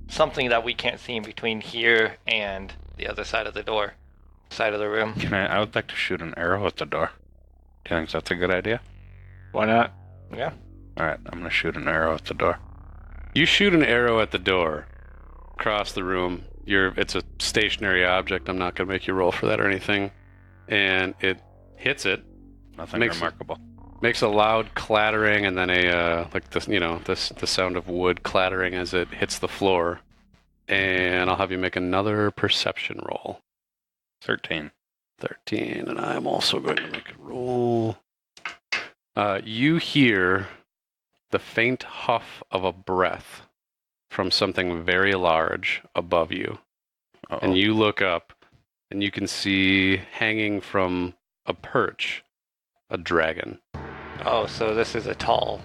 something that we can't see in between here and the other side of the door, side of the room. I would like to shoot an arrow at the door. Do you think that's a good idea? Why not? Yeah. All right, I'm going to shoot an arrow at the door. You shoot an arrow at the door across the room. It's a stationary object. I'm not going to make you roll for that or anything. And it hits it. Nothing Makes- remarkable. Makes a loud clattering, and then the sound of wood clattering as it hits the floor. And I'll have you make another perception roll. 13. 13, and I'm also going to make a roll. You hear the faint huff of a breath from something very large above you. Uh-oh. And you look up, and you can see hanging from a perch a dragon. Oh, so this is a tall.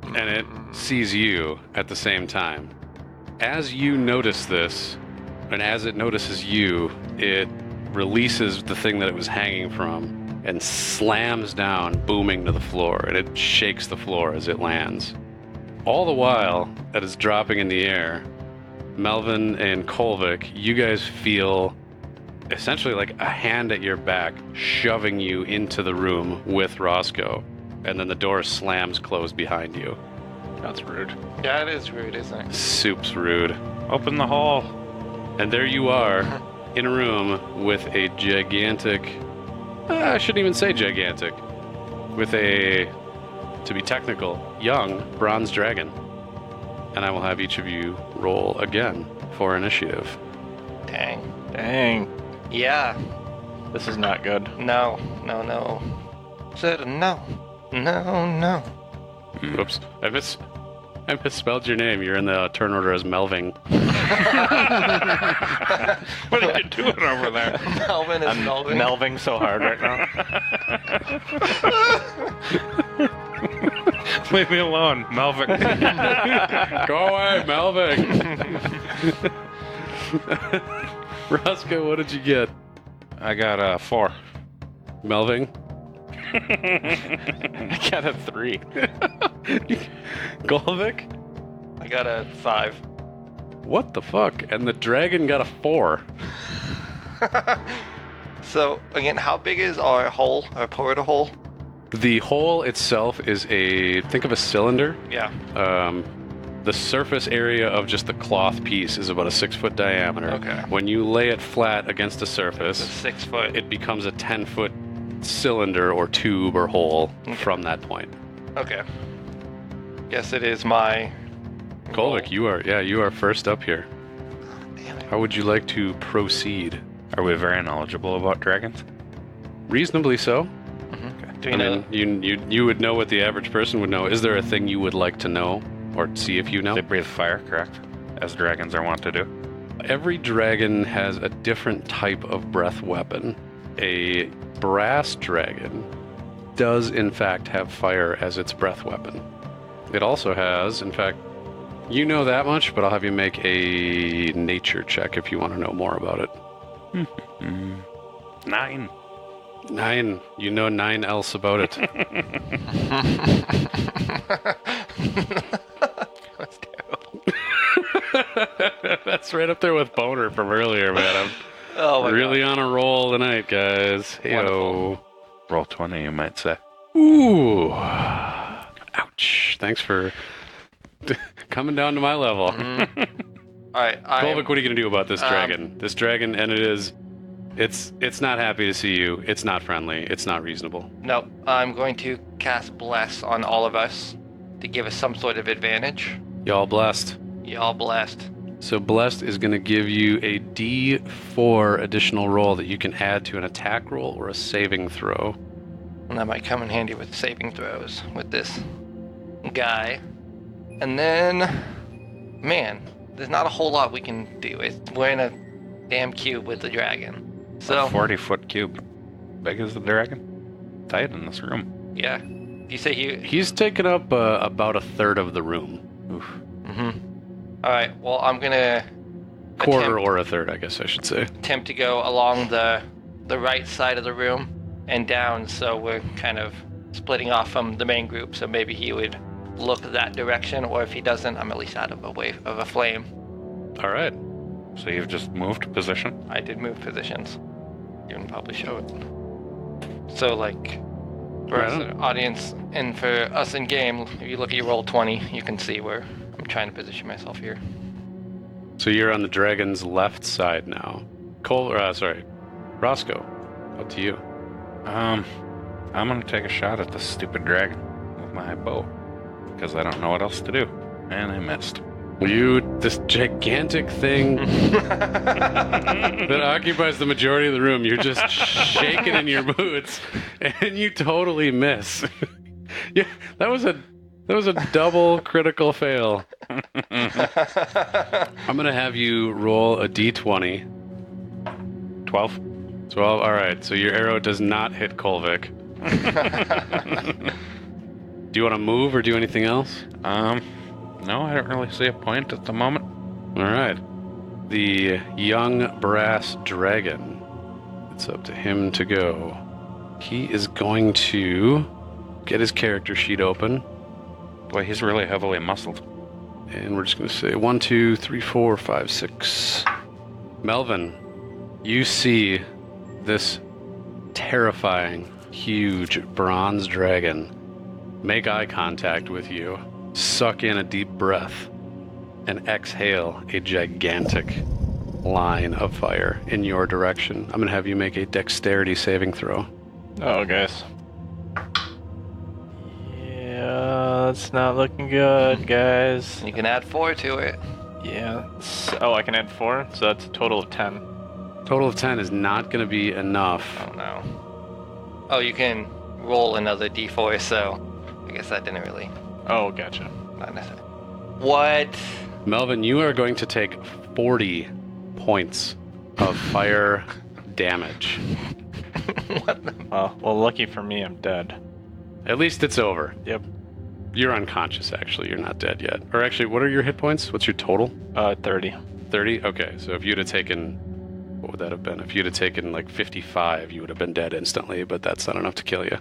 And it sees you at the same time. As you notice this, and as it notices you, it releases the thing that it was hanging from and slams down, booming to the floor, and it shakes the floor as it lands. All the while that it's dropping in the air, Melvin and Kolvik, you guys feel essentially like a hand at your back, shoving you into the room with Roscoe, and then the door slams closed behind you. That's rude. Yeah, it is rude, isn't it? Soup's rude. Open the hole. And there you are, in a room with a gigantic... I shouldn't even say gigantic. With a, to be technical, young bronze dragon. And I will have each of you roll again for initiative. Dang. Dang. Yeah. This is not good. No. Said no. No. Oops. I misspelled your name. You're in the turn order as Melving. What are you doing over there? Melvin is I'm Melvin. melving so hard right now. Leave me alone, Melvin. Go away, Melving. Roscoe, what did you get? I got a 4. Melving? I got a 3. Golvik? I got a 5. What the fuck? And the dragon got a 4. So, again, how big is our hole, our portal hole? The hole itself is think of a cylinder. Yeah. The surface area of just the cloth piece is about a 6-foot diameter. Okay. When you lay it flat against the It's surface, 6 foot. it becomes a 10-foot cylinder or tube or hole from that point. Okay. Guess it is my... Golvik, you are first up here. Damn it. How would you like to proceed? Are we very knowledgeable about dragons? Reasonably so. Do you I know? mean, you would know what the average person would know. Is there a thing you would like to know or see if you know? They breathe fire, correct? As dragons are wont to do. Every dragon has a different type of breath weapon. A brass dragon does in fact have fire as its breath weapon. It also has, in fact, you know that much, but I'll have you make a nature check if you want to know more about it. 9. 9. You know 9 else about it. That's terrible. That's right up there with Boner from earlier, man. Oh my I'm really God. on a roll tonight, guys. Hey-o. Roll 20, you might say. Ooh. Ouch. Thanks for coming down to my level. All right. Golvik, what are you going to do about this Um, dragon? This dragon, and it's not happy to see you. It's not friendly. It's not reasonable. No, I'm going to cast Bless on all of us to give us some sort of advantage. Y'all blessed. Y'all blessed. So blessed is going to give you a D4 additional roll that you can add to an attack roll or a saving throw. And that might come in handy with saving throws with this guy. And then, man, there's not a whole lot we can do. We're in a damn cube with the dragon. So, A 40-foot cube. Big as the dragon. Tight in this room. yeah. You say He's taken up about a third of the room. Oof. Mm-hmm. All right. Well, I'm gonna Quarter or a third, I guess I should say. attempt to go along the right side of the room and down, so we're kind of splitting off from the main group. So maybe he would look that direction, or if he doesn't, I'm at least out of a wave of a flame. All right. So you've just moved position? I did move positions. You can probably show it. So, like, for Right us, on. audience, and for us in game, if you look at your roll 20, you can see where I'm trying to position myself here. So you're on the dragon's left side now. Roscoe, up to you. I'm gonna take a shot at this stupid dragon with my bow. Because I don't know what else to do. And I missed. This gigantic thing that occupies the majority of the room, you're just shaking in your boots, and you totally miss. Yeah, that was a double critical fail. I'm gonna have you roll a d20. 12. 12. All right. So your arrow does not hit Kolvik. Do you want to move or do anything else? No, I don't really see a point at the moment. All right. The young brass dragon. It's up to him to go. He is going to get his character sheet open. Boy, he's really heavily muscled. And we're just going to say 1, 2, 3, 4, 5, 6. Melvin, You see this terrifying, huge bronze dragon make eye contact with you, suck in a deep breath, and exhale a gigantic line of fire in your direction. I'm going to have you make a dexterity saving throw. Oh, guys. Yeah, that's not looking good, guys. You can add 4 to it. Yeah. Oh, I can add 4, so that's a total of 10. Total of 10 is not going to be enough. Oh no. Oh, you can roll another d4, so I guess that didn't really. Oh, gotcha. Not necessarily. What? Melvin, you are going to take 40 points of fire damage. What the? Well, lucky for me, I'm dead. At least it's over. Yep. You're unconscious, actually. You're not dead yet. Or actually, what are your hit points? What's your total? 30. 30? Okay, so if you'd have taken... What would that have been? If you'd have taken like 55, you would have been dead instantly, but that's not enough to kill you.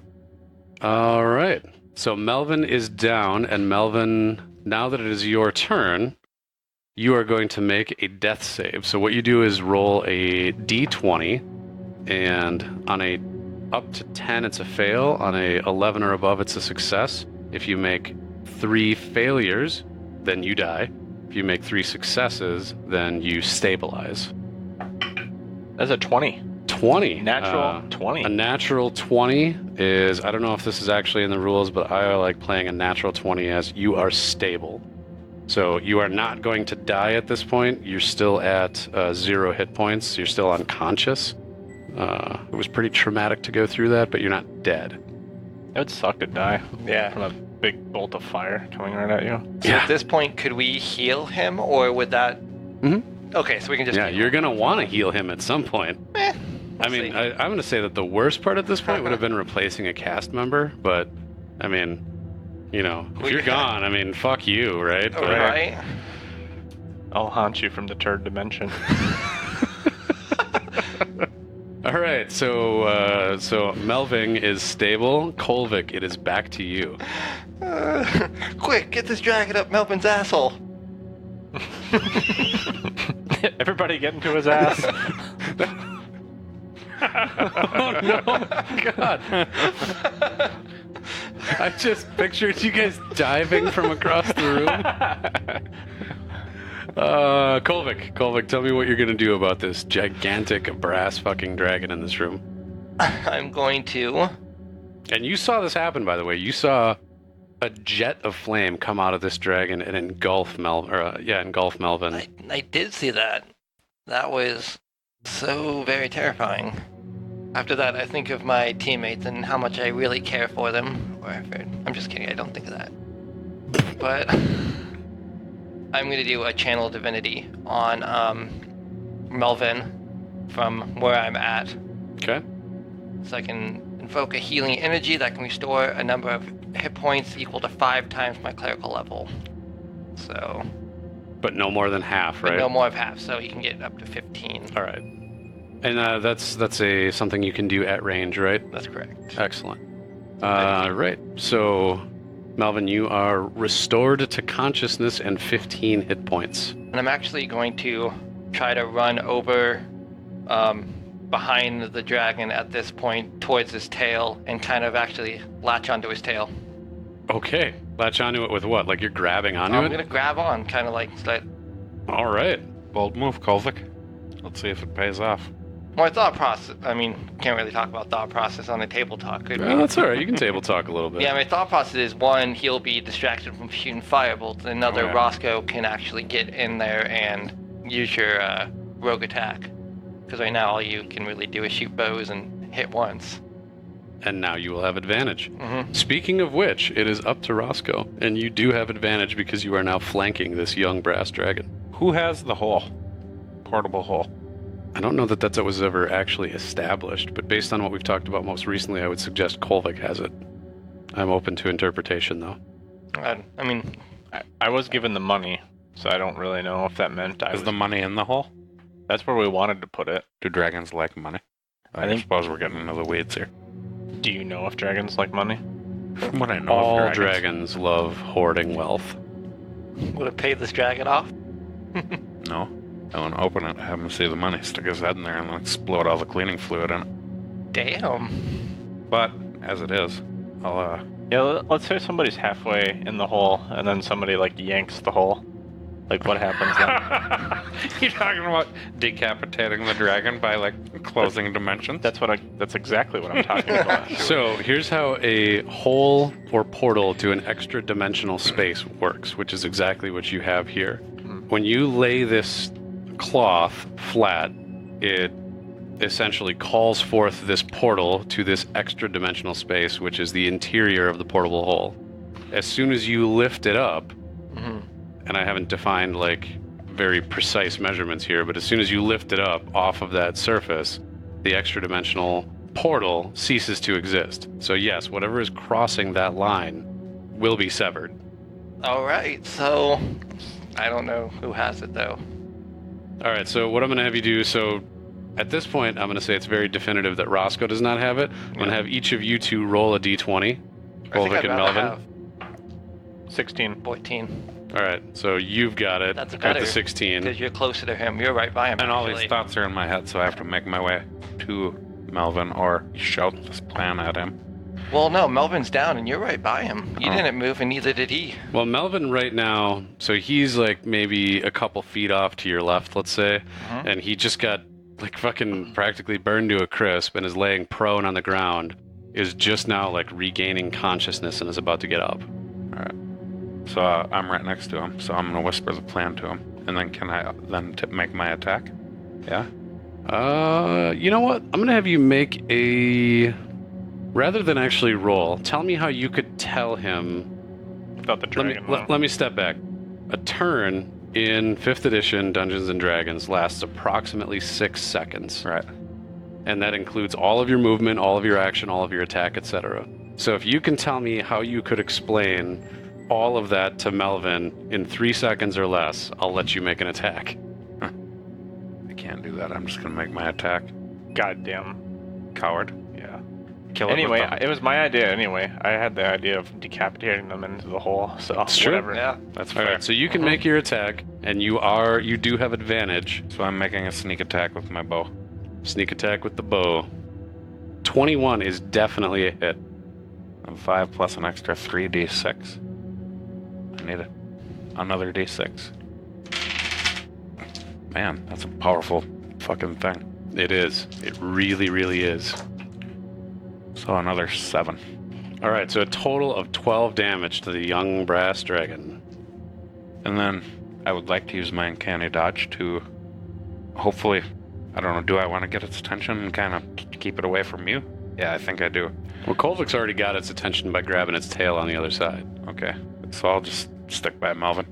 All right. So Melvin is down, and Melvin, now that it is your turn, you are going to make a death save. So what you do is roll a d20, and on a up to 10, it's a fail. On a 11 or above, it's a success. If you make 3 failures, then you die. If you make 3 successes, then you stabilize. That's a 20. 20. Natural 20. A natural 20 is, I don't know if this is actually in the rules, but I like playing a natural 20 as you are stable. So you are not going to die at this point. You're still at 0 hit points. You're still unconscious. It was pretty traumatic to go through that, but you're not dead. It would suck to die Yeah. from a big bolt of fire coming right at you. So at this point, could we heal him, or would that? Mhm. Okay, so we can just. Yeah, you're going to want to heal him at some point. I mean, see. I'm going to say that the worst part at this point would have been replacing a cast member, but, I mean, you know, if you're gone, I mean, fuck you, right? But, Right. I'll haunt you from the third dimension. All right, so Melvin is stable. Kolvik, it is back to you. Quick, get this dragon up Melvin's asshole. Everybody get into his ass. Oh no, God! I just pictured you guys diving from across the room. Kolvik, tell me what you're gonna do about this gigantic brass fucking dragon in this room. I'm going to. And you saw this happen, by the way. You saw a jet of flame come out of this dragon and engulf Melvin. I did see that. That was so very terrifying. After that, I think of my teammates and how much I really care for them. I'm just kidding, I don't think of that. But I'm going to do a channel divinity on Melvin from where I'm at. Okay. So I can invoke a healing energy that can restore a number of hit points equal to 5 times my clerical level. So... But no more than half, right? No more of half, so you can get up to 15. All right. And that's something you can do at range, right? That's correct. Excellent. Right. So, Melvin, you are restored to consciousness and 15 hit points. And I'm actually going to try to run over behind the dragon at this point towards his tail and kind of actually latch onto his tail. Okay. Latch onto it with what? Like you're grabbing onto I'm it? going to grab on, kind of like... All right. Bold move, Kolvik. Let's see if it pays off. My thought process... I mean, can't really talk about thought process on a table talk, could we? Well, that's all right. You can table talk a little bit. Yeah, my thought process is, one, he'll be distracted from shooting firebolts, and another, Oh, yeah. Roscoe can actually get in there and use your rogue attack. Because right now all you can really do is shoot bows and hit once. And now you will have advantage. Mm-hmm. Speaking of which, it is up to Roscoe, and you do have advantage because you are now flanking this young brass dragon. Who has the hole? Portable hole. I don't know that that was ever actually established, but based on what we've talked about most recently, I would suggest Kolvik has it. I'm open to interpretation, though. I mean... I was given the money, so I don't really know if that meant Is the money in the hole? That's where we wanted to put it. Do dragons like money? I suppose we're getting into the weeds here. Do you know if dragons like money? From what I know All of dragons love hoarding wealth. Would have paid this dragon off? No. I want to open it, have him see the money, stick his head in there, and then explode all the cleaning fluid in it. Damn. But, as it is, I'll, Yeah, let's say somebody's halfway in the hole, and then somebody, like, yanks the hole. Like, what happens then? You talking about decapitating the dragon by, like, closing dimensions? That's exactly what I'm talking about. So here's how a hole or portal to an extra dimensional space works, which is exactly what you have here. When you lay this cloth flat, it essentially calls forth this portal to this extra dimensional space, which is the interior of the portable hole. As soon as you lift it up, and I haven't defined like very precise measurements here, but as soon as you lift it up off of that surface, the extra dimensional portal ceases to exist. So yes, whatever is crossing that line will be severed. All right, so I don't know who has it though. All right, so what I'm going to have you do, so at this point, I'm going to say it's very definitive that Roscoe does not have it. I'm going to have each of you two roll a d20. Kolvik and Melvin. 16. 14. All right, so you've got it That's with better. the 16. Because you're closer to him. You're right by him. And all these actually. thoughts are in my head, so I have to make my way to Melvin or shout this plan at him. Well, no, Melvin's down and you're right by him. You Oh. didn't move and neither did he. Well, Melvin right now, so he's like maybe a couple feet off to your left, let's say, and he just got like fucking practically burned to a crisp and is laying prone on the ground, is just now like regaining consciousness and is about to get up. All right. So I'm right next to him, so I'm going to whisper the plan to him. And then can I then make my attack? Yeah? You know what? I'm going to have you make a... Rather than actually roll, tell me how you could tell him... About the dragon. Let me step back. A turn in 5th edition Dungeons & Dragons lasts approximately 6 seconds. Right. And that includes all of your movement, all of your action, all of your attack, etc. So if you can tell me how you could explain all of that to Melvin in 3 seconds or less, I'll let you make an attack. I can't do that. I'm just going to make my attack. Goddamn. Coward. Yeah. Kill it Anyway, with it was my idea anyway. I had the idea of decapitating them into the hole, so It's true. whatever. Yeah. That's All fair. right, so you can make your attack, and you do have advantage. So I'm making a sneak attack with my bow. Sneak attack with the bow. 21 is definitely a hit. And 5 plus an extra 3d6. I need another d6. Man, that's a powerful fucking thing. It is. It really, really is. So another 7. All right, so a total of 12 damage to the young brass dragon. And then I would like to use my uncanny dodge to hopefully, I don't know, do I want to get its attention and kind of keep it away from you? Yeah, I think I do. Well, Kolvik's already got its attention by grabbing its tail on the other side. Okay, so I'll just stick by Melvin.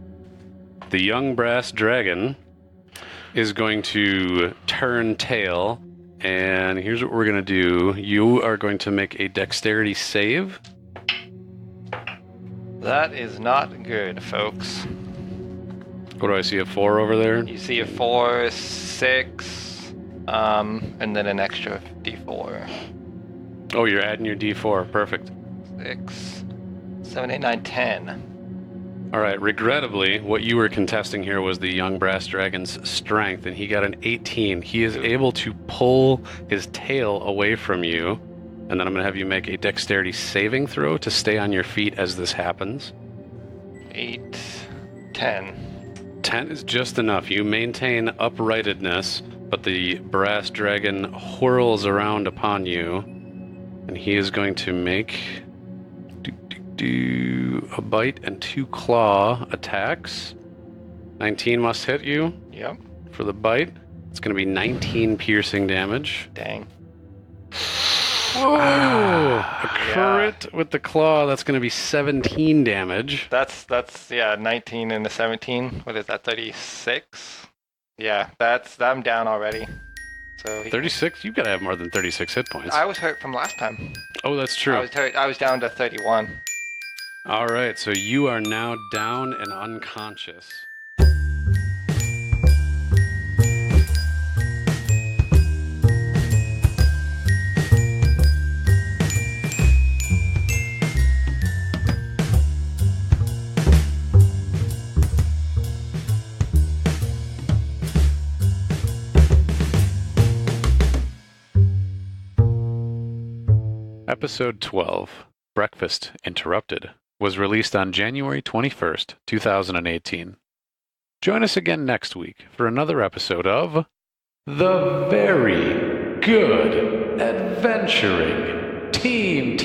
The young brass dragon is going to turn tail, and here's what we're going to do. You are going to make a dexterity save. That is not good, folks. What do I see, a 4 over there? You see a 4, 6, and then an extra d4. Oh, you're adding your d4. Perfect. 6, 7, 8, 9, 10. All right, regrettably, what you were contesting here was the young brass dragon's strength, and he got an 18. He is able to pull his tail away from you, and then I'm going to have you make a dexterity saving throw to stay on your feet as this happens. 8, 10. 10 is just enough. You maintain uprightedness, but the brass dragon whirls around upon you, and he is going to make a bite and 2 claw attacks. 19 must hit you Yep. for the bite. It's going to be 19 piercing damage. Dang. Whoa! A crit with the claw. That's going to be 17 damage. That's 19 and a 17. What is that? 36. Yeah, I'm down already. So 36? You've got to have more than 36 hit points. I was hurt from last time. Oh, that's true. I was hurt. I was down to 31. All right, so you are now down and unconscious. Episode 12, Breakfast Interrupted, was released on January 21st, 2018. Join us again next week for another episode of The Very Good Adventuring Team.